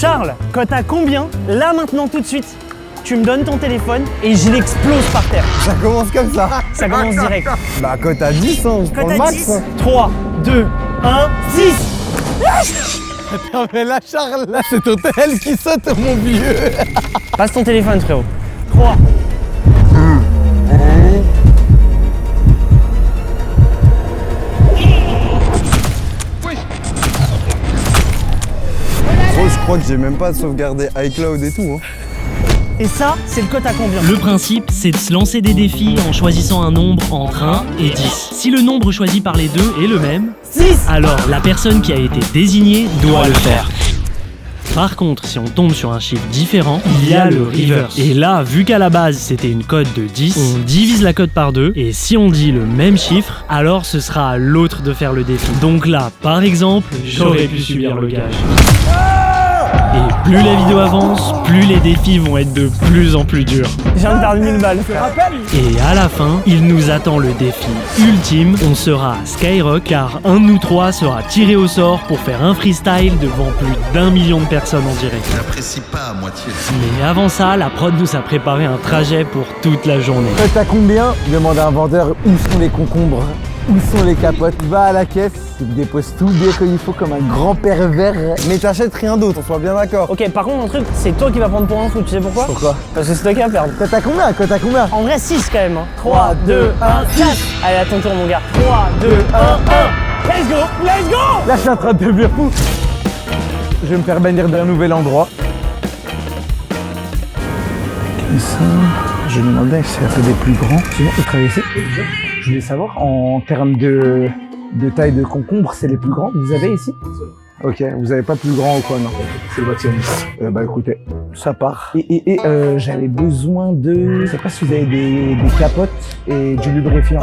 Charles, cote à combien? Là, maintenant, tout de suite, tu me donnes ton téléphone et je l'explose par terre. Ça commence comme ça. Ça commence direct. Bah, cote à 10, hein, je prends le max. 3, 2, 1, 6. Attends, mais là, Charles, là, c'est ton tel qui saute, mon vieux. Passe ton téléphone, frérot. 3. Gros, je crois que j'ai même pas sauvegardé iCloud et tout. Hein. Et ça, c'est le cote à combien? Le principe, c'est de se lancer des défis en choisissant un nombre entre 1 et 10. Si le nombre choisi par les deux est le même, 6. alors la personne qui a été désignée doit le faire. Par contre, si on tombe sur un chiffre différent, il y a le reverse. Et là, vu qu'à la base c'était une cote de 10, on divise la cote par 2, et si on dit le même chiffre, alors ce sera à l'autre de faire le défi. Donc là, par exemple, j'aurais pu subir le gage. Et plus la vidéo avance, plus les défis vont être de plus en plus durs. Je viens de perdre 1000 balles. Et à la fin, il nous attend le défi ultime. On sera à Skyrock car un de nous trois sera tiré au sort pour faire un freestyle devant plus d'1 million de personnes en direct. Je n'apprécie pas à moitié. Mais avant ça, la prod nous a préparé un trajet pour toute la journée. Cote à combien? Demande à un vendeur où sont les concombres, où sont les capotes. Va à la caisse, tu déposes tout bien comme il faut comme un grand pervers. Mais t'achètes rien d'autre, on soit bien d'accord. Ok, par contre, un truc, c'est toi qui vas prendre pour un fou, tu sais pourquoi? Pourquoi? Parce que c'est toi qui vas perdre. Cote à combien? Cote à combien? En vrai, 6 quand même. 3, 2, 1, 4. Allez, à ton tour, mon gars. 3, 2, 1, 1. Let's go! Let's go! Là, je suis en train de devenir fou. Je vais me faire bannir d'un nouvel endroit. Et ça, je me demandais si c'est un peu des plus grands. Sinon, vous travaillez ici? Je voulais savoir, en termes de taille de concombre, c'est les plus grands que vous avez ici? Ok, vous avez pas plus grand ou quoi, non? C'est le bâtiment. Bah écoutez, ça part. Et j'avais besoin de... Je sais pas si vous avez des capotes et du lubrifiant.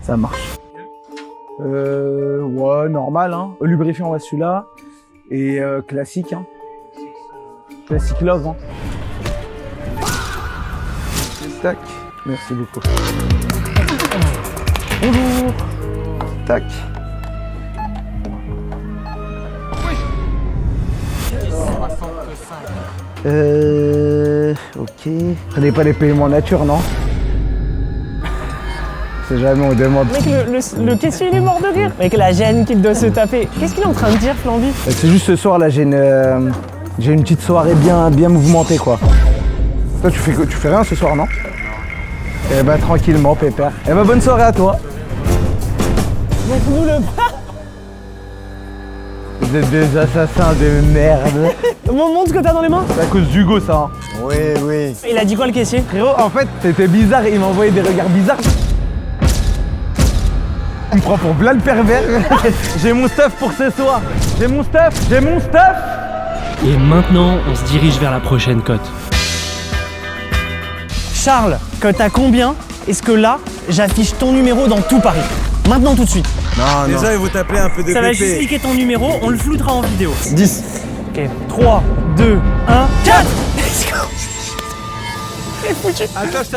Ça marche. Ouais, normal, hein. Lubrifiant, ouais, celui-là. Et classique, hein. Classique love, hein. Tac. Merci beaucoup. Bonjour. Tac. Ok. Prenez pas les paiements nature, non? C'est jamais on demande. Mec, le caissier, il est mort de rire. Mec, la gêne qu'il doit se taper. Qu'est-ce qu'il est en train de dire, Flamby? C'est juste ce soir, là, j'ai une petite soirée bien mouvementée, quoi. Toi, tu fais rien ce soir, non? Eh bah, tranquillement, pépère. Eh bah, bonne soirée à toi. Montre-nous le bras. Vous êtes des assassins de merde. Montre ce que t'as dans les mains. C'est à cause d'Hugo, ça. Hein. Oui, oui. Il a dit quoi, le caissier? Frérot, en fait, c'était bizarre. Il m'a envoyé des regards bizarres. Il me prend pour plein le pervers. J'ai mon stuff pour ce soir. J'ai mon stuff. Et maintenant, on se dirige vers la prochaine cote. Charles, cote à combien est-ce que là, j'affiche ton numéro dans tout Paris? Maintenant, tout de suite. Non, Déjà, il faut t'appeler un peu de Ça va pépé. juste cliquer ton numéro, on le floutera en vidéo. 10. Ok, 3, 2, 1, 4. Let's go. C'est foutu.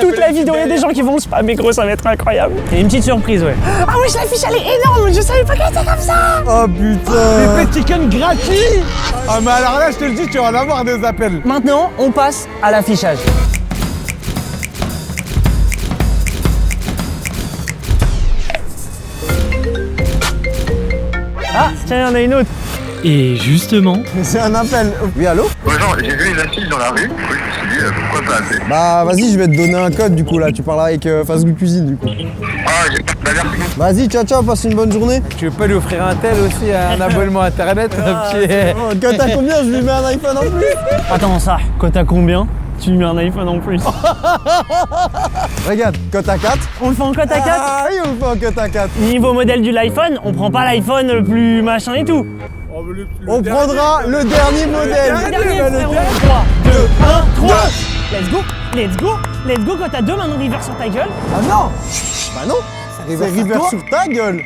Toute la vidéo, il y a des gens qui vont le spammer, gros, ça va être incroyable. Et une petite surprise, ouais. Ah oui, je l'affiche, elle est énorme, je savais pas qu'elle était comme ça. Oh putain. Pépé chicken gratuit. Ah mais alors là, je te le dis, tu vas en avoir des appels. Maintenant, on passe à l'affichage. Ah, tiens, il y en a une autre. Et justement, C'est un appel. Oui, allô? Bonjour, j'ai vu une affiche dans la rue. Oui, je me suis dit, pourquoi pas appeler? Bah, vas-y, je vais te donner un code, du coup, là. Tu parleras avec Fast Good Cuisine, du coup. Ah, j'ai pas de merci. Vas-y, ciao, passe une bonne journée. Tu veux pas lui offrir un tel aussi, un abonnement internet, un petit... Oh, cote à combien? Je lui mets un iPhone en plus. Attends, ça, cote à combien? Tu lui mets un iPhone en plus. Regarde, cote à 4. On le fait en cote à 4? Ah oui, on le fait en cote à 4. Niveau modèle du l'iPhone, on prend pas l'iPhone le plus machin et tout. On prendra le dernier modèle. Le dernier, frérot. 3, 2, 1, 3. Let's go, quand t'as deux maintenant river sur ta gueule. Ah non. Bah non. C'est River sur ta gueule.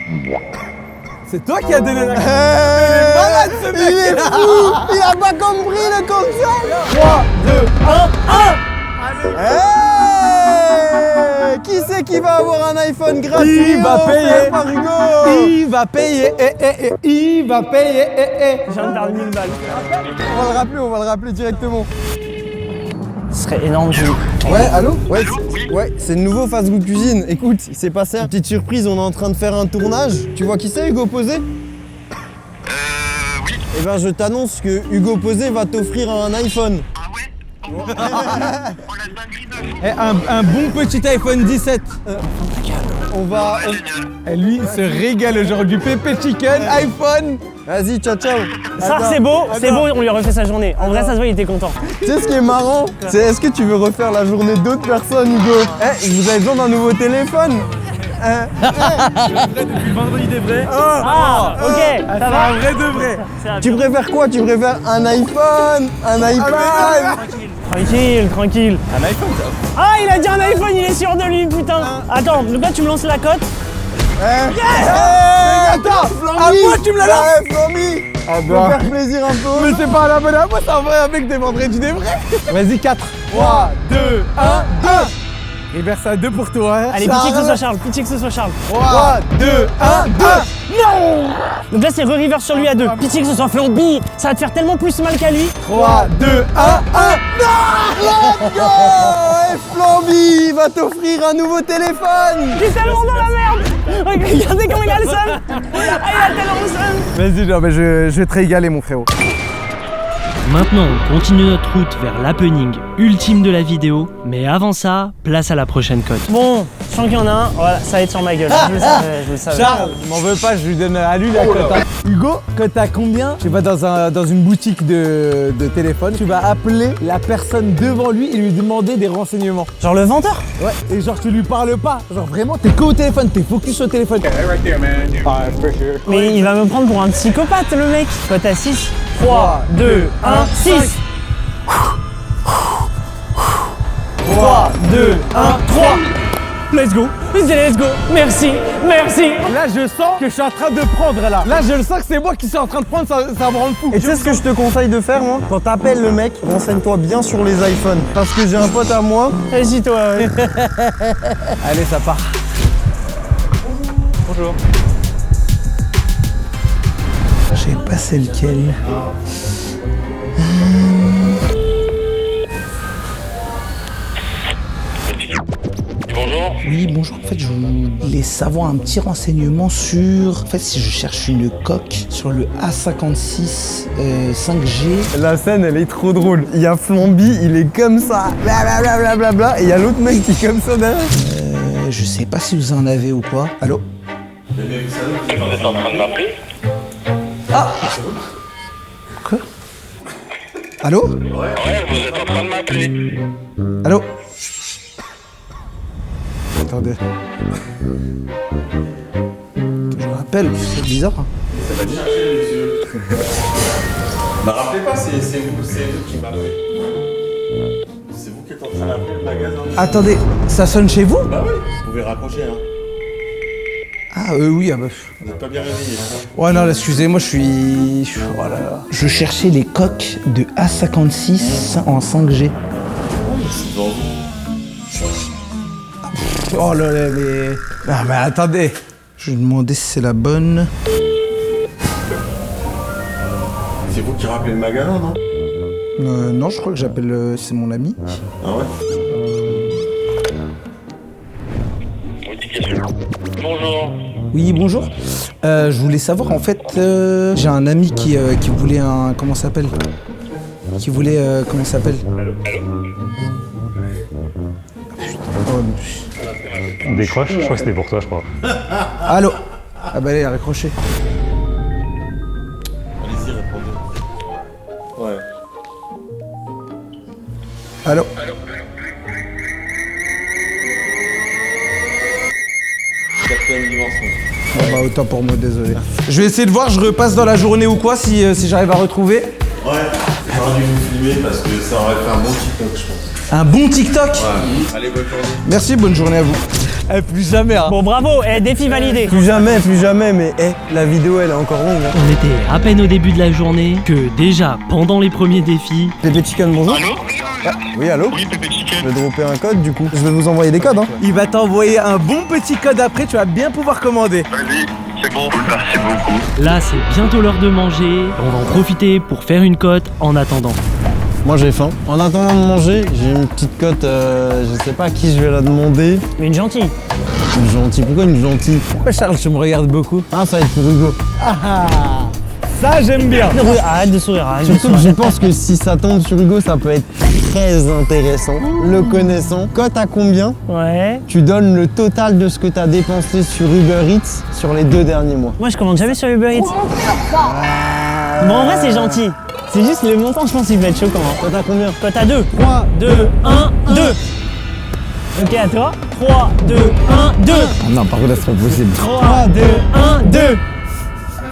C'est toi qui as donné la... malade ce mec. Il est fou. Il a pas compris le concept. 3, 2, 1. Hey. Qui c'est qui va avoir un iPhone gratuit Il va payer. offert par Hugo? Il va payer, il va payer, Je viens de perdre 1000 balles. On va le rappeler directement. Ce serait énorme, Jules. Ouais, allô? Ouais, c'est le nouveau Fast Good Cuisine. Écoute, il s'est passé une petite surprise, on est en train de faire un tournage. Tu vois qui c'est, Hugo Posé? Oui. Eh ben, je t'annonce que Hugo Posé va t'offrir un iPhone. Ah ouais? Oh la dinguerie de fou. un bon petit iPhone 17. On va... Et lui, il se régale aujourd'hui. Pépé Chicken, iPhone. Vas-y, ciao, ciao. Ça, Attends, c'est beau, attends. on lui a refait sa journée. En vrai, ça se voit, il était content. Tu sais ce qui est marrant? C'est est-ce que tu veux refaire la journée d'autres personnes, Hugo? Eh, vous avez besoin d'un nouveau téléphone? Depuis vendredi des vrais. Ah, ok, ça va. vrai de vrai. Tu préfères quoi? Tu préfères un iPhone? Un iPad? Tranquille. Un iPhone, ça. Ah, il a dit un iPhone, il est sûr de lui, putain. Attends, donc là, tu me lances la cote. Attends, Flamby! Ah, moi, tu me la lances? Ouais, Flamby! Faut faire plaisir un peu. Mais c'est pas la bonne à moi, c'est un vrai mec des vendredis des vrais. Vas-y, 4. 3, 2, 1, 2. Et verse à 2 pour toi. Allez, pitié que ce soit Charles, pitié que ce soit Charles. 3, 2, 1, 2. Donc là, c'est re-reverse sur lui à 2. Pitié que ce soit Flamby, ça va te faire tellement plus mal qu'à lui. 3, 2, 1, 1. Let's go! Et Flamby va t'offrir un nouveau téléphone! Il est tellement dans la merde. Regardez comment il a le seum. Ah, il a tellement le seum. Vas-y, non, mais je vais te régaler, mon frérot. Maintenant, on continue notre route vers l'happening ultime de la vidéo, mais avant ça, place à la prochaine cote. Bon, je sens qu'il y en a un. Voilà, ça va être sur ma gueule. Je le savais. Charles, m'en veux pas, je lui donne à lui la cote. Hein. Hugo, cote à combien? Tu vas dans une boutique de téléphone, tu vas appeler la personne devant lui et lui demander des renseignements. Genre le vendeur. Ouais, et genre tu lui parles pas, genre vraiment t'es que au téléphone, t'es focus au téléphone. Mais il va me prendre pour un psychopathe, le mec. Cote à 6. 3, 2, 1, 6. 3, 2, 1, 3. Let's go. Let's go. Merci. Là je sens que je suis en train de prendre là. Là je le sens que c'est moi qui suis en train de prendre, ça va me rendre fou. Et tu sais ce que je te conseille de faire, moi? Quand t'appelles le mec, renseigne-toi bien sur les iPhones. Parce que j'ai un pote à moi. Vas-y, toi. Ouais. Allez, ça part. Bonjour. Je sais pas c'est lequel. Bonjour. Oui, bonjour. En fait, je voulais savoir un petit renseignement sur... En fait, si je cherche une coque sur le A56 5G. La scène, elle est trop drôle. Il y a Flamby, il est comme ça. Blablabla. Et il y a l'autre mec qui est comme ça derrière. Je sais pas si vous en avez ou quoi. Allô? Vous êtes en train de m'appeler? Quoi? Allô? Ouais, vous êtes en train de m'appeler. Allô? Attendez. Je rappelle, c'est bizarre. Hein. Ne rappelez pas, c'est vous qui m'appelez. C'est vous qui êtes en train d'appeler le magasin. Attendez, ça sonne chez vous? Bah oui, vous pouvez raccrocher, hein. Ah oui, ah bah... Vous n'êtes pas bien réveillé. Ouais, non, excusez-moi, je suis... Oh là là. Je cherchais les coques de A56 en 5G. C'est devant vous. Oh là là, mais... Ah, mais attendez. Je vais demander si c'est la bonne. C'est vous qui rappelez le magasin, non? Non, je crois que j'appelle... c'est mon ami. Ah ouais? Bonjour. Oui, bonjour. Je voulais savoir, en fait, j'ai un ami qui voulait un... Comment ça s'appelle? Qui voulait... comment ça s'appelle? On décroche, je crois que c'était pour toi, je crois. Allô? Ah bah allez, raccroché. Allez-y, répondez. Ouais. Allô? Quatrième dimension. Oh bah autant pour moi, désolé. Je vais essayer de voir, je repasse dans la journée ou quoi, si j'arrive à retrouver. Ouais, j'aurais dû vous filmer parce que ça aurait fait un bon TikTok, je pense. Un bon TikTok? Ouais. Allez, bonne journée. Merci, bonne journée à vous. Plus jamais, hein. Bon, bravo. Défi validé. Plus jamais, mais la vidéo, elle est encore longue. Hein. On était à peine au début de la journée que déjà, pendant les premiers défis, Pépé Chicken, bonjour. Allô? Oui, allô? Oui, Pépé Chicken. Je vais dropper un code du coup. Je vais vous envoyer des codes, hein. Il va t'envoyer un bon petit code après, tu vas bien pouvoir commander. Vas-y, c'est bon. Merci beaucoup. Là, c'est bientôt l'heure de manger. On va en profiter pour faire une cote en attendant. Moi j'ai faim. En attendant de manger, j'ai une petite cote, je sais pas à qui je vais la demander. Mais une gentille. Une gentille. Pourquoi une gentille? Pourquoi Charles, tu me regardes beaucoup? Ah, ça va être pour Hugo. Ça, j'aime bien. Arrête de sourire, arrête de Surtout que sourire. je pense que si ça tombe sur Hugo, ça peut être très intéressant. Le connaissant. Cote à combien? Ouais. Tu donnes le total de ce que tu as dépensé sur Uber Eats sur les 2 derniers mois. Moi, je commande jamais sur Uber Eats. Bon, en vrai, c'est gentil. C'est juste le montant, je pense qu'il va être choquant. Hein. Cote à combien? Cote à 2. 3, 2, 1, 2. Ok, à toi. 3, 2, 1, 2. Non, par contre, là, c'est pas possible. 3, 2, 1, 2.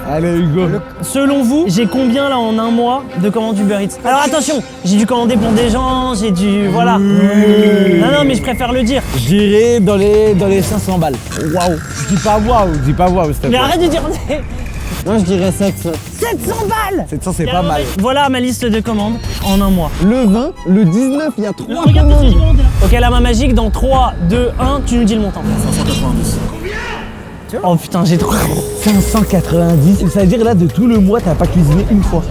Allez, Hugo. Selon vous, j'ai combien là en un mois de commandes Uber Eats? Alors attention, j'ai dû commander pour des gens, j'ai dû... Voilà. Non, mais je préfère le dire. Je dirais dans les 500 balles. Waouh. Dis pas waouh, s'il te Mais plaît. arrête de dire... Moi je dirais 700. 700 balles. 700, c'est pas mal. Voilà ma liste de commandes en un mois. Le 20, le 19, il y a 3 Regarde tout ce que j'ai commandes. commandé, là. Ok, la main magique, dans 3, 2, 1, tu nous dis le montant. 590. Oh putain, j'ai trop... 590, ça veut dire là de tout le mois, t'as pas cuisiné une fois.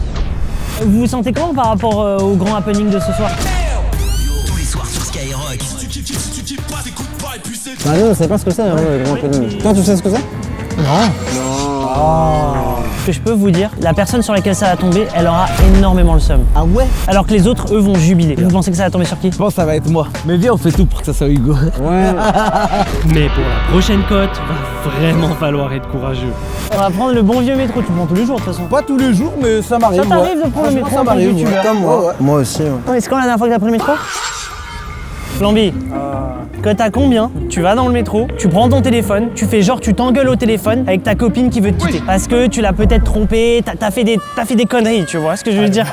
Vous vous sentez comment par rapport au grand happening de ce soir? Bah non, on sait pas ce que c'est, hein, le grand happening. Toi, tu sais ce que c'est? Ce que je peux vous dire, la personne sur laquelle ça va tomber, elle aura énormément le seum. Ah ouais? Alors que les autres, eux, vont jubiler. Vous pensez que ça va tomber sur qui? Je pense que ça va être moi. Mais viens, on fait tout pour que ça soit Hugo. Ouais. Mais pour la prochaine cote, va vraiment falloir être courageux. On va prendre le bon vieux métro, tu le prends tous les jours de toute façon. Pas tous les jours, mais ça m'arrive. Ça t'arrive de prendre le métro ça en tant que m'arrive, youtubeur? Comme moi. Moi aussi. Ouais. Ouais, c'est quand la dernière fois que t'as pris le métro? Lambi, que t'as combien? Tu vas dans le métro, tu prends ton téléphone, tu fais genre tu t'engueules au téléphone avec ta copine qui veut te quitter. Parce que tu l'as peut-être trompée, t'as fait des conneries, tu vois ce que je veux dire?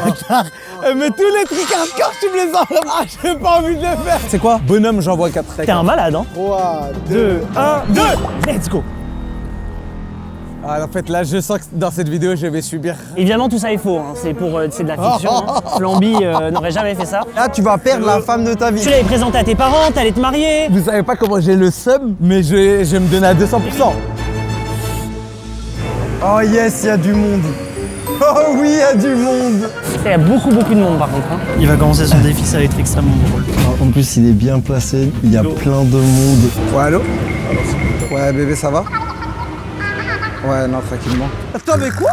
Mais tous les trucs hardcore, tu me les enlèves. Ah, j'ai pas envie de le faire. C'est quoi? Bonhomme, j'envoie 4. T'es un malade, hein? 3, 2, 1, 2! Let's go! Ah, en fait, là, je sens que dans cette vidéo, je vais subir. Évidemment, tout ça est faux, hein. C'est de la fiction. Hein. Flamby n'aurait jamais fait ça. Là, tu vas perdre la femme de ta vie. Tu l'avais présenté à tes parents, t'allais te marier. Vous savez pas comment j'ai le seum, mais je vais me donner à 200%. Oh yes, il y a du monde. Oh oui, il y a du monde. Il y a beaucoup de monde par contre. Hein. Il va commencer son défi, ça va être extrêmement drôle. En plus, il est bien placé. Il y a plein de monde. Ouais, allô? Ouais, bébé, ça va? Ouais, non, tranquillement. Attends, mais quoi?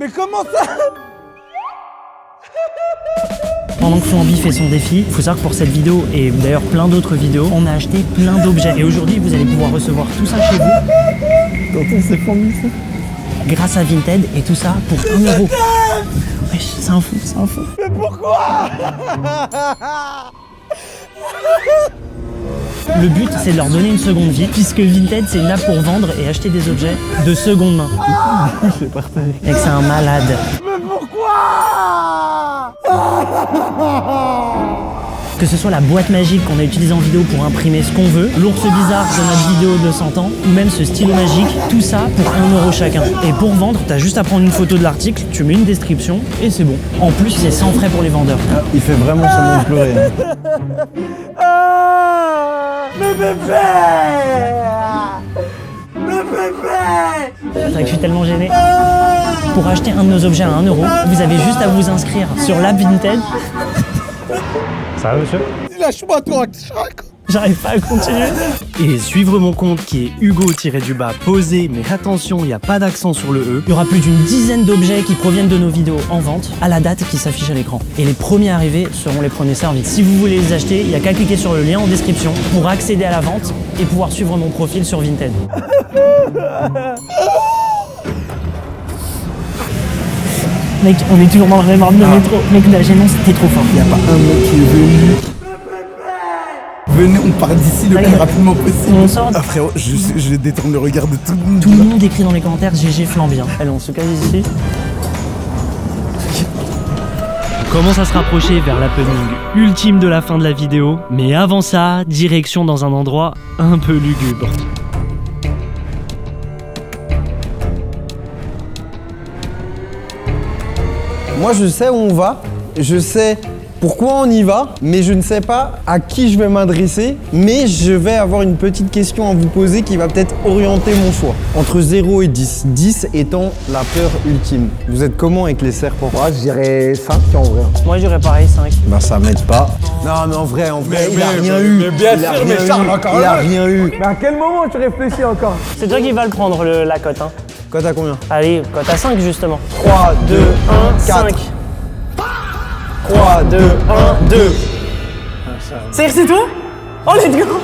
Mais comment ça? Pendant que Flamby fait son défi, il faut savoir que pour cette vidéo et d'ailleurs plein d'autres vidéos, on a acheté plein d'objets. Et aujourd'hui, vous allez pouvoir recevoir tout ça chez vous. C'est Flamby, ça. Grâce à Vinted et tout ça pour 1 euro. Wesh, c'est un fou, c'est un fou. Mais pourquoi? Le but, c'est de leur donner une seconde vie, puisque Vinted, c'est une app pour vendre et acheter des objets de seconde main. J'ai partagé. Et que c'est un malade. Mais pourquoi? Que ce soit la boîte magique qu'on a utilisée en vidéo pour imprimer ce qu'on veut, l'ours bizarre de notre vidéo de 100 ans, ou même ce stylo magique, tout ça pour 1 euro chacun. Et pour vendre, t'as juste à prendre une photo de l'article, tu mets une description et c'est bon. En plus, c'est sans frais pour les vendeurs. Il fait vraiment semblant de pleurer. Hein. Ah, mais bébé! Mais bébé! Je suis tellement gêné. Pour acheter un de nos objets à 1 euro, vous avez juste à vous inscrire sur l'app Vinted. Ça va, monsieur? Lâche-moi, toi, Shrek! J'arrive pas à continuer. Et suivre mon compte qui est Hugo-du-bas posé, mais attention, il n'y a pas d'accent sur le E. Il y aura plus d'une dizaine d'objets qui proviennent de nos vidéos en vente à la date qui s'affiche à l'écran. Et les premiers arrivés seront les premiers servis. Si vous voulez les acheter, il n'y a qu'à cliquer sur le lien en description pour accéder à la vente et pouvoir suivre mon profil sur Vinted. Mec, on est toujours dans le même de métro. Mec, la gênance, c'était trop fort. Y'a pas un mec qui est venu. Venez, on part d'ici le plus rapidement possible. On sort. Ah frérot, je détourne le regard de tout le monde. Tout le monde écrit dans les commentaires GG Flamby. Allez, on se casse ici. On commence à se rapprocher vers l'happening ultime de la fin de la vidéo, mais avant ça, direction dans un endroit un peu lugubre. Moi, je sais où on va. Je sais pourquoi on y va, mais je ne sais pas à qui je vais m'adresser, mais je vais avoir une petite question à vous poser qui va peut-être orienter mon choix. Entre 0 et 10, 10 étant la peur ultime. Vous êtes comment avec les serpents? Moi, je dirais 5 en vrai. Moi, j'irais pareil, 5. Bah ça m'aide pas. Non mais en vrai, il a rien eu. Mais bien sûr, mais Charles, encore Il a rien eu. Mais à quel moment tu réfléchis encore? C'est toi qui va le prendre, la cote. Hein. Cote à combien? Allez, cote à 5 justement. 3, 2, 1, 4. 5. 3, 2, 1, 2. C'est toi? Oh, let's go!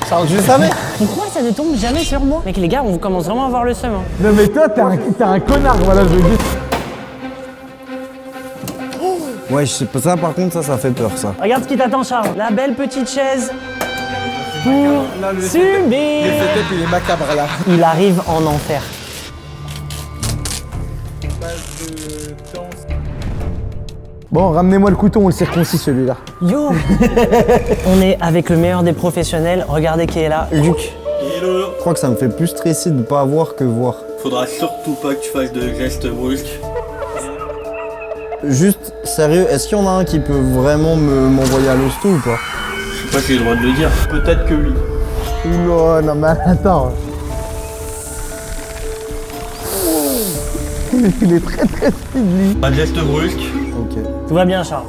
Charles, je savais. Pourquoi ça ne tombe jamais sur moi? Mec, les gars, on commence vraiment à avoir le seum. Hein. Non mais toi, t'es un connard, voilà, je veux dire. Ouais, je sais pas, ça par contre, ça fait peur ça. Regarde ce qui t'attend, Charles. La belle petite chaise pour subir. Le setup, il est macabre là. Il arrive en enfer. Bon, ramenez-moi le couteau, on le circoncis celui-là. Yo! On est avec le meilleur des professionnels. Regardez qui est là, Luc. Hello. Je crois que ça me fait plus stresser de pas voir que voir. Faudra surtout pas que tu fasses de gestes brusques. Juste, sérieux, est-ce qu'il y en a un qui peut vraiment m'envoyer à l'hosto ou pas? Je sais pas si j'ai le droit de le dire. Peut-être que oui. Oula, non mais attends. Il est très très speed lui. Pas de gestes brusques. Ok. Tout va bien, Charles.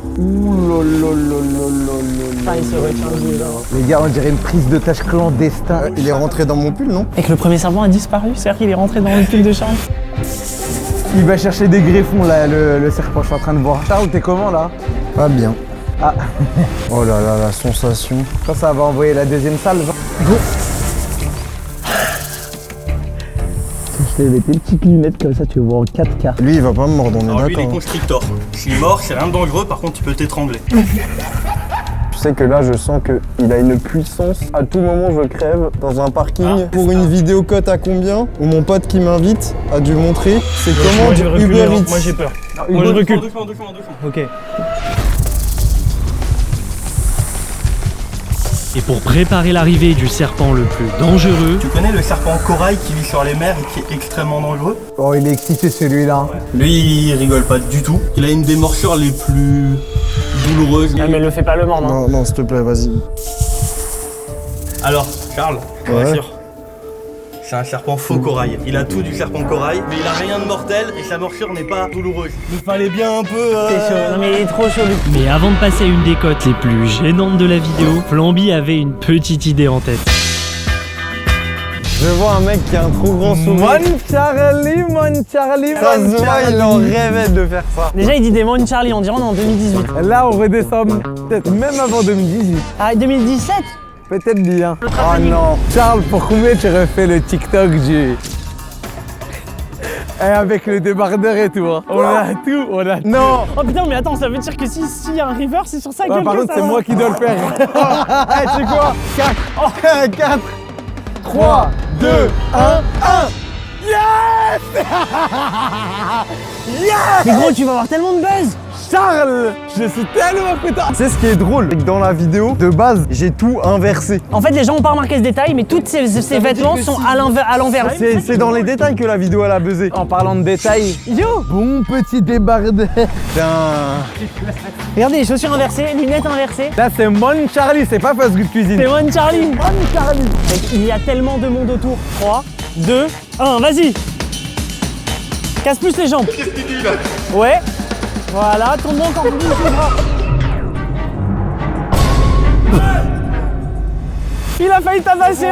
Putain, il se retient le là. Les gars, on dirait une prise de tâche clandestin. Il est rentré dans mon pull, non? Et que le premier serpent a disparu, c'est-à-dire qu'il est rentré dans le pull de Charles. Il va chercher des greffons là, le serpent, je suis en train de voir. Charles, t'es comment là? Pas bien. Ah, Oh là là, la sensation. je pense que ça va envoyer la deuxième salle. Go. Je t'ai mis des petites lunettes comme ça, tu vois en 4K. Lui, il va pas me mordre, on est Alors lui, il est d'accord. constrictor. S'il est mort, c'est rien de dangereux, par contre, tu peux t'étrangler. Tu sais que là, je sens qu'il a une puissance. À tout moment, je crève dans un parking. Pour une vidéo cote à combien, où mon pote qui m'invite a dû montrer, c'est comment je vais reculer, Uber hein. Eats. Moi, j'ai peur. Moi, je recule. Doucement. Ok. Et pour préparer l'arrivée du serpent le plus dangereux, Tu connais le serpent corail qui vit sur les mers et qui est extrêmement dangereux? Oh, il est excité celui-là. Lui, il rigole pas du tout. Il a une des morsures les plus douloureuses. Ah, mais le fais pas le mordre. Hein. Non, s'il te plaît, vas-y. Alors, Charles, je te Ouais. rassure, c'est un serpent faux corail. Il a tout du serpent corail, mais il a rien de mortel et sa morsure n'est pas douloureuse. Il fallait bien un peu... T'es chaud. Non, mais il est trop chaud, Luc. mais avant de passer à une des cotes les plus gênantes de la vidéo, Flamby avait une petite idée en tête. Je vois un mec qui a un trop grand sourire. Mon Charlie, Ça se voit, il en rêvait de faire ça. Déjà, il dit des Mon Charlie, on dirait on est en 2018. Là, on redescend peut-être même avant 2018. Ah, 2017? Peut-être bien. Oh non. Charles, pour combien tu refais le TikTok du... Et avec le débardeur et tout, hein. On a tout, on a tout. Non. Oh putain, mais attends, ça veut dire que s'il y a un river, c'est sur sa gueule. Par que contre, ça c'est va. moi qui dois le faire. Eh, tu sais quoi 4, 3, 2, 1. Mais gros, tu vas avoir tellement de buzz. Charles, je suis tellement content. Tu sais ce qui est drôle, c'est que dans la vidéo, de base, j'ai tout inversé. En fait, les gens ont pas remarqué ce détail, mais tous ces vêtements sont à l'envers. C'est dans les détails que la vidéo elle a buzzé. En parlant de détails, Yo, bon petit débardeur. Putain. regardez, les chaussures inversées, lunettes inversées. Là, c'est Mon Charlie, c'est pas Fast Good Cuisine. C'est Mon Charlie. Mon Charlie. Mec, il y a tellement de monde autour. 3, 2, 1, vas-y. Casse plus les jambes. Qu'est-ce qu'il dit là? Ouais. Voilà, tourne-moi encore plus les bras. Il a failli tabasser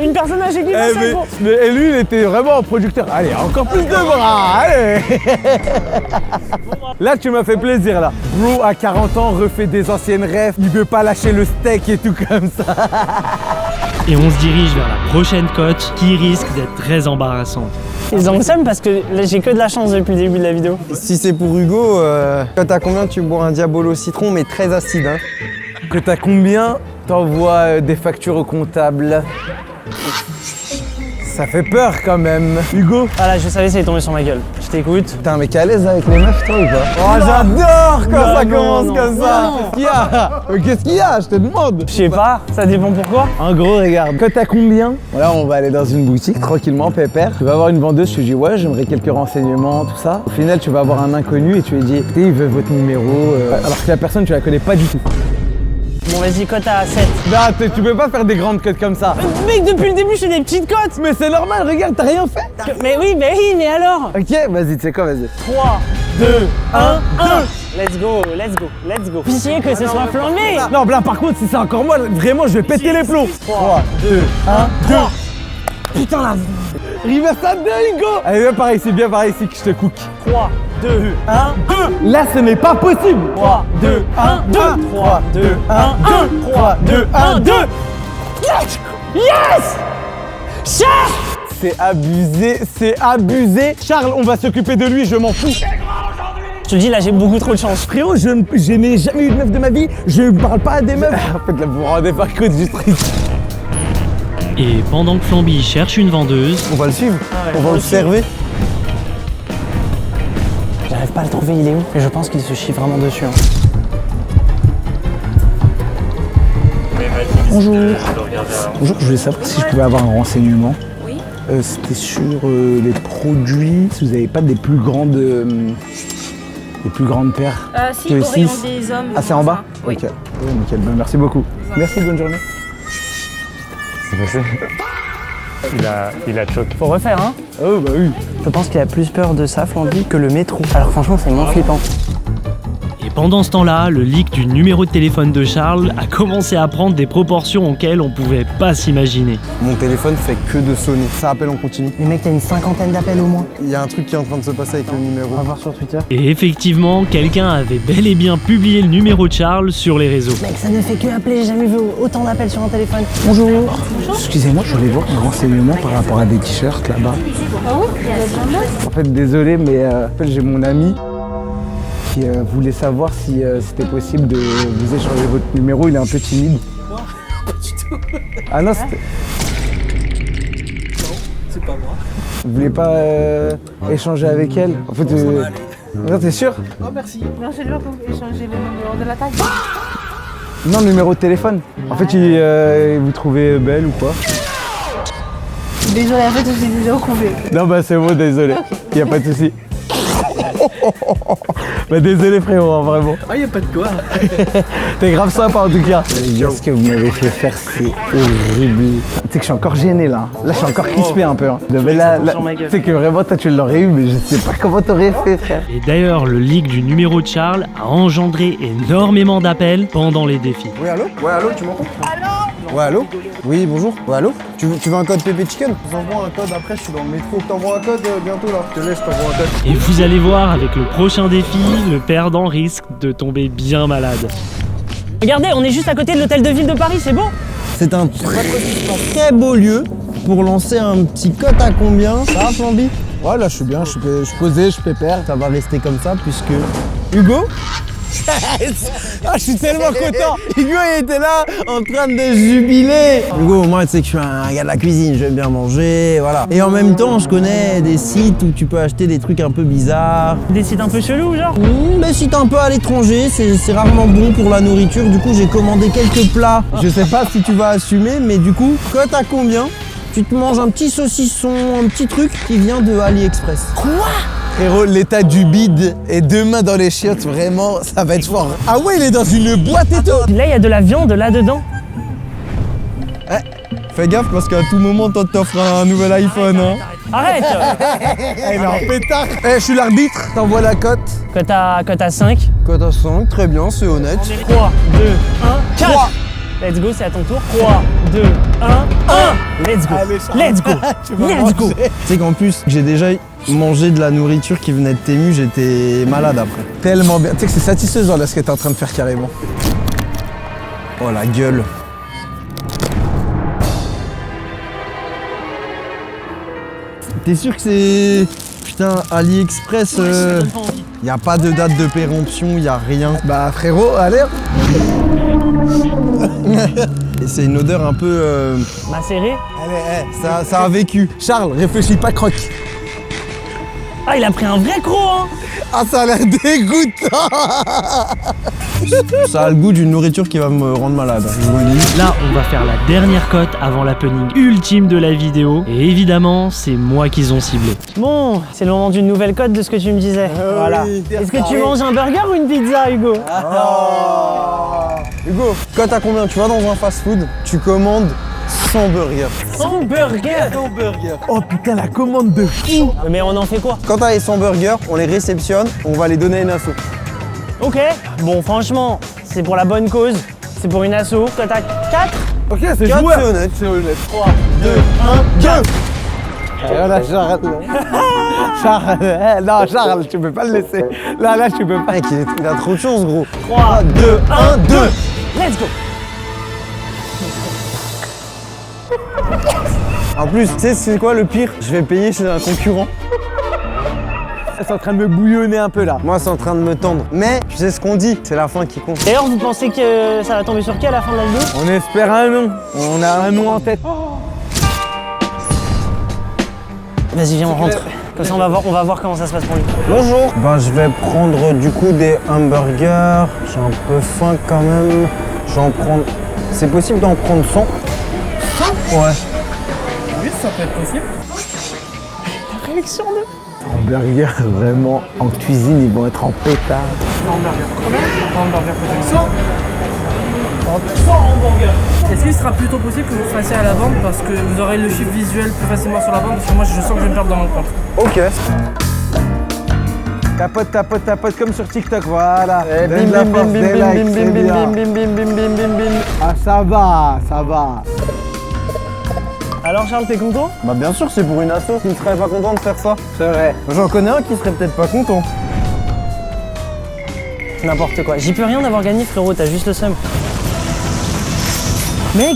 une personne âgée qui passait, gros. Et lui, il était vraiment un producteur. Allez, encore plus de bras, allez. Là, tu m'as fait plaisir, là. Bro, à 40 ans, refait des anciennes rêves. Il veut pas lâcher le steak et tout comme ça. Et on se dirige vers la prochaine cote qui risque d'être très embarrassante. Ils ont le seum parce que là, j'ai que de la chance depuis le début de la vidéo. Si c'est pour Hugo, quand t'as combien tu bois un Diabolo citron, mais très acide, hein? Que t'as combien? T'envoies des factures au comptable. Ça fait peur quand même. Hugo. Voilà, je savais ça allait tomber sur ma gueule. Je t'écoute. T'es un mec à l'aise avec les meufs, toi, ou pas? Oh, j'adore quand ça Non, commence non, comme ça. Qu'est-ce qu'il y a? Qu'est-ce qu'il y a? Je te demande. Je sais pas, ça dépend pourquoi. En gros, regarde, cote à combien? Voilà, on va aller dans une boutique tranquillement, pépère. Tu vas avoir une vendeuse, tu lui dis ouais, j'aimerais quelques renseignements, tout ça. Au final, tu vas avoir un inconnu et tu lui dis écoutez, il veut votre numéro. Alors que la personne, tu la connais pas du tout. Bon, vas-y, cote à 7. Bah, tu peux pas faire des grandes cotes comme ça. Mec, depuis le début, je fais des petites cotes. Mais c'est normal, regarde, t'as rien fait. Mais oui, mais alors. Ok, vas-y, tu sais quoi, vas-y. 3, 2, 1, 1. Let's go, let's go, let's go. Pitié que ce soit flambé. Non, là, par contre, si c'est encore moi, vraiment, je vais péter les plombs. 3, 2, 1, 3. Putain, là. Riversade de Hugo. Allez, viens par ici, bien par ici que je te cook. 3, 2, 1, 2. Là, ce n'est pas possible. 3, 2, 1, 2. 3, 2, 1, 1. 3, 2, 1, 2. Yes! Chef! C'est abusé, c'est abusé. Charles, on va s'occuper de lui, je m'en fous. Je te dis, là, j'ai beaucoup trop de chance. Frérot, je n'ai jamais eu de meuf de ma vie, je parle pas à des meufs. En fait, là, vous vous rendez pas compte du truc. Et pendant que Flamby cherche une vendeuse, On va le suivre, ouais, on va l'observer. J'arrive pas à le trouver, il est où? Mais je pense qu'il se chie vraiment dessus. Hein. Bonjour. Bonjour, je voulais savoir si je pouvais avoir un renseignement. Oui. C'était sur les produits, si vous n'avez pas des plus grandes paires. Si, que au rayon 6. des hommes. Ah, c'est en bas? Oui. Ok. Oui, nickel. Ben, merci beaucoup. Merci, bonne journée. C'est passé. Il a choqué. Faut refaire, hein? Oh, bah oui. Je pense qu'il a plus peur de ça, Flamby, que le métro. Alors franchement, c'est moins flippant. et pendant ce temps-là, le leak du numéro de téléphone de Charles a commencé à prendre des proportions auxquelles on pouvait pas s'imaginer. Mon téléphone fait que de sonner. Ça appelle en continu. Mais mec, t'as une cinquantaine d'appels au moins. Il y a un truc qui est en train de se passer avec le numéro. On va voir sur Twitter. Et effectivement, quelqu'un avait bel et bien publié le numéro de Charles sur les réseaux. Mec, ça ne fait que appeler, j'ai jamais vu autant d'appels sur un téléphone. Bonjour. Excusez-moi, je voulais voir un renseignement par rapport à des t-shirts là-bas. Ah oui, il y a besoin de En fait, désolé, mais en fait, j'ai mon ami qui voulait savoir si c'était possible de vous échanger votre numéro. Il est un peu timide. Pas du tout. Ah non, c'était... Non, c'est pas moi. Vous voulez pas échanger avec elle? En fait, non, t'es sûr? Oh, merci. Non, c'est lui pour échanger le numéro de la taille. Non, numéro de téléphone. En fait, il vous trouvez belle ou quoi? Désolé, en fait, j'ai déjà trouvé. Non, bah c'est bon, désolé. Y a pas de souci. Bah désolé frérot, hein, vraiment. Ah, y a pas de quoi. T'es grave sympa en tout cas. Ce que vous m'avez fait faire, c'est horrible. Tu sais que je suis encore gêné là. Là, je suis encore crispé un peu. Hein. Mais là, tu sais que vraiment, toi, tu l'aurais eu, mais je sais pas comment t'aurais fait, frère. Et d'ailleurs, le leak du numéro de Charles a engendré énormément d'appels pendant les défis. Oui, allô? Ouais, allô, tu m'entends? Allô? Ouais, allô? Oui, bonjour. Ouais, allô? Tu veux un code PP Chicken? Je t'envoie un code après, je suis dans le métro. Je t'envoie un code bientôt là. Je te laisse, je t'envoie un code. Et vous allez voir, avec le prochain défi, le perdant risque de tomber bien malade. Regardez, on est juste à côté de l'hôtel de ville de Paris, c'est beau? C'est un très beau lieu pour lancer un petit cote à combien? Ça va, Flamby? Ouais, là, je suis bien, je suis posé, je suis pépère. Ça va rester comme ça puisque... Hugo? Ah, je suis tellement content. Hugo, il était là en train de jubiler. Hugo, moi, tu sais que je suis un gars de la cuisine, j'aime bien manger, voilà. Et en même temps, je connais des sites où tu peux acheter des trucs un peu bizarres. Des sites un peu chelous, genre? Des sites un peu à l'étranger, c'est rarement bon pour la nourriture. Du coup, j'ai commandé quelques plats. Je sais pas si tu vas assumer, mais du coup, cote à combien? Tu te manges un petit saucisson, un petit truc qui vient de AliExpress. Quoi? Frérot, l'état du bide et deux mains dans les chiottes, vraiment, ça va être fort. Ah ouais, il est dans une boîte et tout. Là, il y a de la viande là-dedans. Fais gaffe parce qu'à tout moment, t'offres un nouvel iPhone. Hein. Arrête! Il est en pétard. Eh, je suis l'arbitre, t'envoies la cote. Cote à 5. Cote à 5, très bien, c'est honnête. 3, 2, 1, 4! Let's go, c'est à ton tour. 3, 2, 1, 1! Let's go! Let's go! Let's go! Tu sais qu'en plus, j'ai déjà mangé de la nourriture qui venait de Temu, j'étais malade après. Tellement bien. Tu sais que c'est satisfaisant là ce que t'es en train de faire carrément. Oh la gueule. T'es sûr que c'est... Putain, AliExpress, y a pas de date de péremption, y a rien. Bah frérot, allez. Et c'est une odeur un peu... Macéré. Allez, ça a vécu. Charles, réfléchis pas, croque. Ah, il a pris un vrai croc, hein. Ah, ça a l'air dégoûtant. Ça a le goût d'une nourriture qui va me rendre malade, je vous le dis. Là, on va faire la dernière cote avant l'happening ultime de la vidéo. Et évidemment, c'est moi qu'ils ont ciblé. Bon, c'est le moment d'une nouvelle cote de ce que tu me disais. Voilà. Est-ce que tu manges un burger ou une pizza, Hugo? Hugo, quand t'as combien? Tu vas dans un fast-food, tu commandes 100 burgers. 100 burgers. 100 burgers. Oh putain, la commande de fou. Mais on en fait quoi? Quand t'as les 100 burgers, on les réceptionne, on va les donner à une asso. Ok. Bon, franchement, c'est pour la bonne cause. C'est pour une asso. Toi, t'as 4? Ok, c'est 4, joueur. c'est honnête, c'est honnête. 3, 2, 1, 2. Et voilà, Charles. Charles, non, Charles, tu peux pas le laisser. Là, tu peux pas. Mec, il a trop de chance, gros. 3, 2, 1, 2. Let's go. En plus, tu sais, c'est quoi le pire? Je vais payer chez un concurrent. C'est en train de me bouillonner un peu là. Moi, c'est en train de me tendre. Mais, tu sais ce qu'on dit, c'est la fin qui compte. D'ailleurs, vous pensez que ça va tomber sur qui à la fin de la vidéo? On espère un nom. On a un nom en tête. Vas-y, viens, on rentre. Comme ça, on va voir comment ça se passe pour lui. Bonjour. Ben, je vais prendre du coup des hamburgers. J'ai un peu faim quand même. Je vais en prendre... C'est possible d'en prendre 100? 100? Ouais. Oui, ça peut être possible. La réaction de... Hamburger, vraiment, en cuisine, ils vont être en pétard. Hamburger. Combien? Hamburger peut-être. 100. 100 hamburgers. Est-ce qu'il sera plutôt possible que vous fassiez à la vente parce que vous aurez le chiffre visuel plus facilement sur la vente parce que moi je sens que je vais me perdre dans mon compte. Ok. Tapote comme sur TikTok, voilà. Eh, bim, bim, bim, bim, bim, bim, bim, bim, bim, bim, bim, bim, bim, bim. Ah, ça va, ça va. Alors Charles, t'es content? Bah bien sûr, c'est pour une asso. Qui ne serait pas content de faire ça? C'est vrai. J'en connais un qui serait peut-être pas content. N'importe quoi. J'y peux rien d'avoir gagné, frérot, t'as juste le seum. Mec,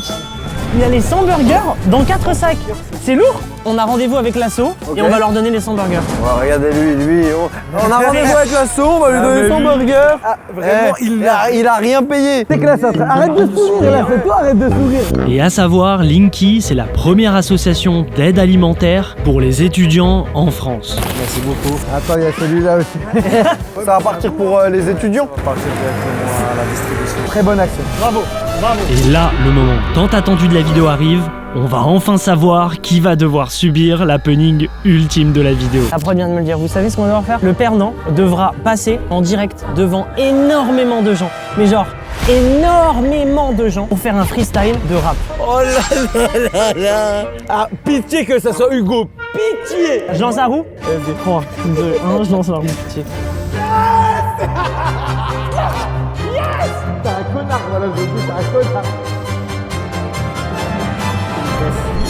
il a les 100 burgers dans 4 sacs. C'est lourd. On a rendez-vous avec l'asso et on va leur donner les 100 burgers. Ouais, regardez lui. On a rendez-vous avec l'asso, on va lui donner 100 burgers. Vraiment, il a rien payé. C'est que là, ça arrête de sourire là, c'est toi, arrête de sourire. Et à savoir, Linky, c'est la première association d'aide alimentaire pour les étudiants en France. Merci beaucoup. Attends, il y a celui-là aussi. Ça va partir pour les étudiants. On va partir directement à la distribution. Très bonne action. Bravo, bravo. Et là, le moment tant attendu de la vidéo arrive. On va enfin savoir qui va devoir subir l'happening ultime de la vidéo. Après bien de me le dire, vous savez ce qu'on va devoir faire? Le perdant devra passer en direct devant énormément de gens. Mais genre, énormément de gens pour faire un freestyle de rap. Oh là là là là. Ah, pitié que ça soit Hugo. Pitié. Je lance la roue? 3, 2, 1, je lance la roue. Pitié. T'es un connard, voilà, je dis, t'es un connard.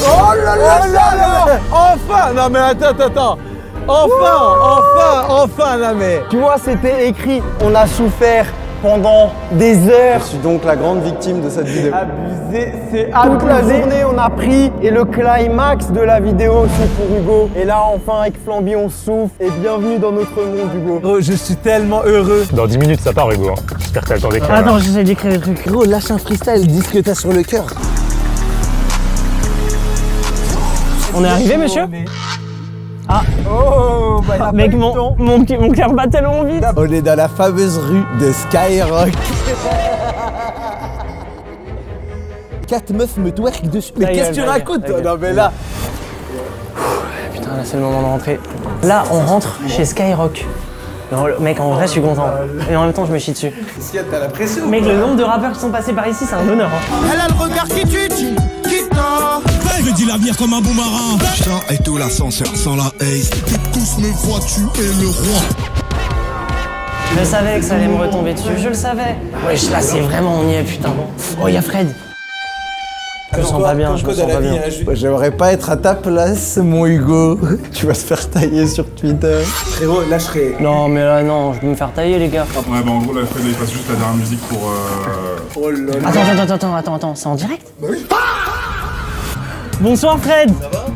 Oh là là là là. Enfin. Non mais attends. Enfin, non mais. Tu vois, c'était écrit. On a souffert pendant des heures. Je suis donc la grande victime de cette vidéo. Abusé, c'est Toute la journée, on a pris et le climax de la vidéo, c'est pour Hugo. Et là, enfin, avec Flamby, on souffle. Et bienvenue dans notre monde, Hugo. Oh, je suis tellement heureux. Dans 10 minutes, ça part, Hugo. J'espère que t'as le temps d'écrire. Attends, j'essaie d'écrire des trucs. Gros, lâche un freestyle, dis ce que t'as sur le cœur. On est arrivé, monsieur? Ah. Oh, bah, Mec, mon cœur bat tellement vite. On est dans la fameuse rue de Skyrock. 4 meufs me twerk dessus. Mais qu'est-ce que tu racontes, toi? Non, mais là. Putain, là, c'est le moment de rentrer. Là, on rentre chez Skyrock. Non, mec, en vrai, je suis content. Et en même temps, je me chie dessus. Qu'est-ce t'as la pression? Mec, le nombre de rappeurs qui sont passés par ici, c'est un honneur. Hein. Elle a le regard qui tue, qui tord. Je dis l'avenir comme un bon marin. Putain, et tout l'ascenseur sans la haze. Tous me voient, tu es le roi. Je savais que ça allait me retomber dessus, je le savais. Wesh, là, c'est vraiment, on y est, putain. Oh, y'a Fred. Je me sens pas bien, je me sens pas bien. J'aimerais pas être à ta place, mon Hugo. Tu vas te faire tailler sur Twitter. Frérot, là, je serais. Non, mais là, non, je vais me faire tailler, les gars. Ouais, bah en gros, là, Fred, il passe juste la dernière musique pour. Oh là là. Attends, c'est en direct? Bah oui. Bonsoir Fred.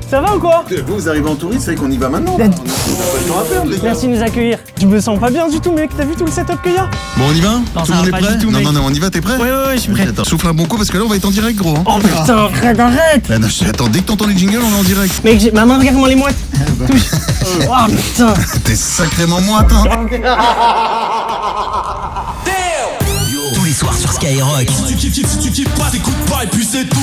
Ça va ou quoi? Vous arrivez en touriste, c'est qu'on y va maintenant. On n'a pas le temps à perdre, les gars. Merci de nous accueillir. Je me sens pas bien du tout, mec. T'as vu tout le setup qu'il y a? Bon, on y va? Non, Tout le monde est prêt? Non, on y va, t'es prêt? Ouais, je suis prêt. Attends, souffle un bon coup parce que là, on va être en direct, gros. Oh putain, Fred, arrête! Bah, non, attends, dès que t'entends les jingles, on est en direct. Mec, j'ai ma main, regarde-moi les moites. Touche. Oh putain. T'es sacrément moite, hein. Tous les soirs sur Skyrock. Si tu kiffes pas, t'écoutes pas et puis c'est tout.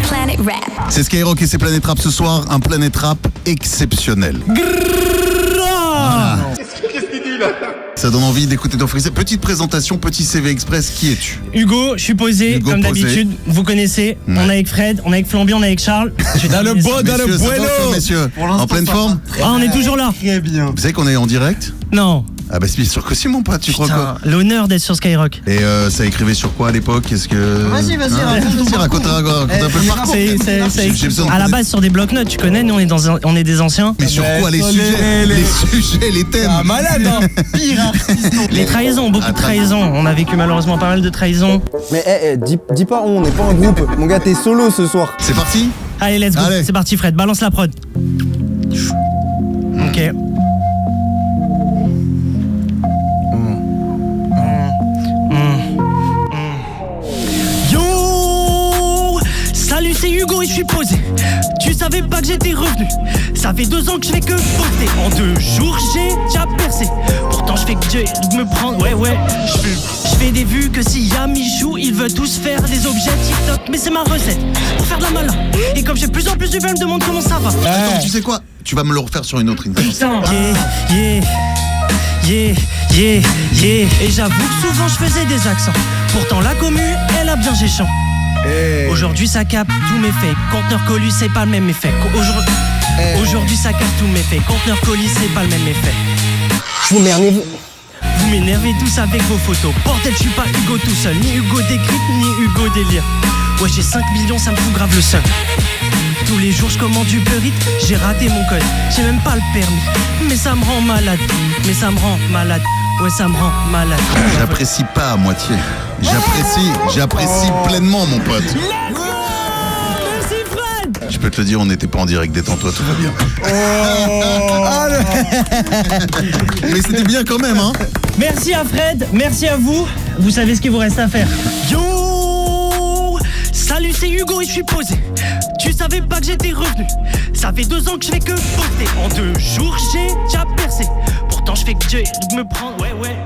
Planet Rap. C'est Skyrock et c'est Planet Rap ce soir, un Planet Rap exceptionnel. Voilà. Qu'est-ce qu'il dit là? Ça donne envie d'écouter ton freestyle. Petite présentation, petit CV Express, qui es-tu? Hugo, je suis posé, Hugo comme posé. d'habitude, vous connaissez. Ouais. On est avec Fred, on est avec Flamby, on est avec Charles. Dans le beau, dans le Messieurs, ça va, bueno. messieurs, en pleine forme? Ah, on est toujours là. Très bien. Vous savez qu'on est en direct? Non. Ah bah c'est bien sûr que si, mon pote, tu crois quoi? Putain, l'honneur d'être sur Skyrock. Et ça écrivait sur quoi à l'époque? Est-ce que... Vas-y, Hein, raconte. raconte un peu le parcours. J'ai besoin de À la connaître. base sur des bloc-notes, tu connais, nous on est des anciens. Mais sur quoi? Les sujets, les thèmes. Ah, malade, hein. Pire. Les trahisons, beaucoup de trahisons. On a vécu malheureusement pas mal de trahisons. Mais dis pas on n'est pas en groupe. Mon gars, t'es solo ce soir. C'est parti? Allez, let's go. Allez. C'est parti, Fred, balance la prod. Ok. Yo, salut, c'est Hugo et je suis posé. Tu savais pas que j'étais revenu. Ça fait 2 ans que je fais que poster. En 2 jours, j'ai déjà percé. Pourtant, je fais que Dieu me prendre. Ouais. Je fais des vues que si y'a Michou, ils veulent tous faire des objets TikTok. Mais c'est ma recette pour faire de la malin. Et comme j'ai de plus en plus de vues, elle me demande comment ça va. Attends, tu sais quoi? Tu vas me le refaire sur une autre interview. Putain, yeah. Et j'avoue que souvent je faisais des accents. Pourtant la commu, elle a bien géchant. Aujourd'hui ça capte tous mes faits. Conteneur colis, c'est pas le même effet. Aujourd'hui ça capte tous mes faits. Conteneur colis, c'est pas le même effet. Vous m'énervez. Vous m'énervez tous avec vos photos. Bordel, je suis pas Hugo tout seul. Ni Hugo décrypte, ni Hugo délire. Ouais, j'ai 5 millions, ça me fout grave le seum. Tous les jours je commande du Uber Eats, j'ai raté mon code, j'ai même pas le permis. Mais ça me rend malade, ouais ça me rend malade. J'apprécie pas à moitié. J'apprécie pleinement, mon pote. Merci Fred. Je peux te le dire, on n'était pas en direct, détends-toi, tout va bien. Mais c'était bien quand même, hein. Merci à Fred, merci à vous. Vous savez ce qu'il vous reste à faire. Yo, salut, c'est Hugo et je suis posé. Tu savais pas que j'étais revenu. Ça fait 2 ans que je fais que poster. En 2 jours, j'ai déjà percé. Pourtant, je fais que Dieu me prendre. Ouais.